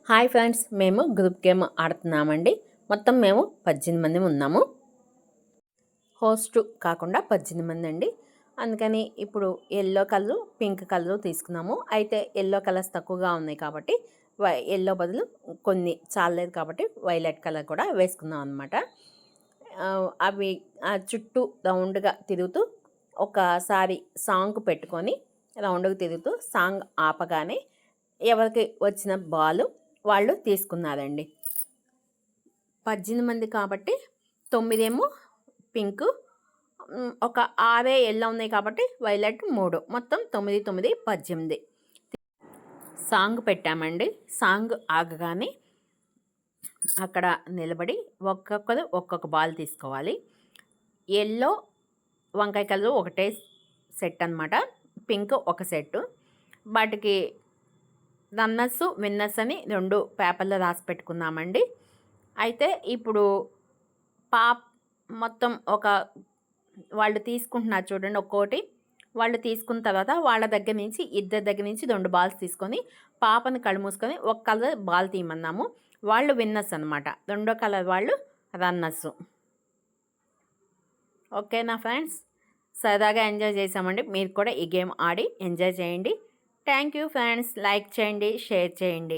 Hi friends, మేము group game ఆడుతున్నామండి. మొత్తం మేము 18 మంది ఉన్నాము. హోస్ట్ కాకుండా 18 మంది అండి. అందుకని ఇప్పుడు ఎల్లో కలరు, పింక్ కలరు తీసుకున్నాము. అయితే ఎల్లో కలర్స్ తక్కువగా ఉన్నాయి కాబట్టి ఎల్లో బదులు కొన్ని చాలలేదు కాబట్టి వైలెట్ కలర్ కూడా వేసుకున్నాం అనమాట. అవి చుట్టూ రౌండ్గా తిరుగుతూ ఒకసారి సాంగ్ పెట్టుకొని రౌండ్గా తిరుగుతూ సాంగ్ ఆపగానే ఎవరికి వచ్చిన బాలు వాళ్ళు తీసుకున్నారండి. 18 మంది కాబట్టి 9 ఏమో పింక్, ఒక 6 ఎల్లో ఉన్నాయి కాబట్టి వైలెట్ 3, మొత్తం 9, 9, 18 సాంగ్ పెట్టామండి. సాంగ్ ఆగగానే అక్కడ నిలబడి ఒక్కొక్కరు ఒక్కొక్క బాల్ తీసుకోవాలి. ఎల్లో వంకాయ కలర్ ఒకటే సెట్ అనమాట, పింక్ ఒక సెట్. వాటికి రన్నర్స్ విన్నర్స్ అని 2 పేపర్లో రాసి పెట్టుకున్నామండి. అయితే ఇప్పుడు మొత్తం వాళ్ళు తీసుకుంటున్నారు చూడండి, ఒక్కోటి వాళ్ళు తీసుకున్న తర్వాత వాళ్ళ దగ్గర నుంచి ఇద్దరి దగ్గర నుంచి 2 బాల్స్ తీసుకొని పాపని కళ్ళు మూసుకొని ఒక కలర్ బాల్ తీయమన్నాము. వాళ్ళు విన్నర్స్ అనమాట, రెండో కలర్ వాళ్ళు రన్నర్స్. ఓకేనా ఫ్రెండ్స్, సరదాగా ఎంజాయ్ చేసామండి. మీరు కూడా ఈ గేమ్ ఆడి ఎంజాయ్ చేయండి. థ్యాంక్ యూ ఫ్రెండ్స్, లైక్ చేయండి, షేర్ చేయండి.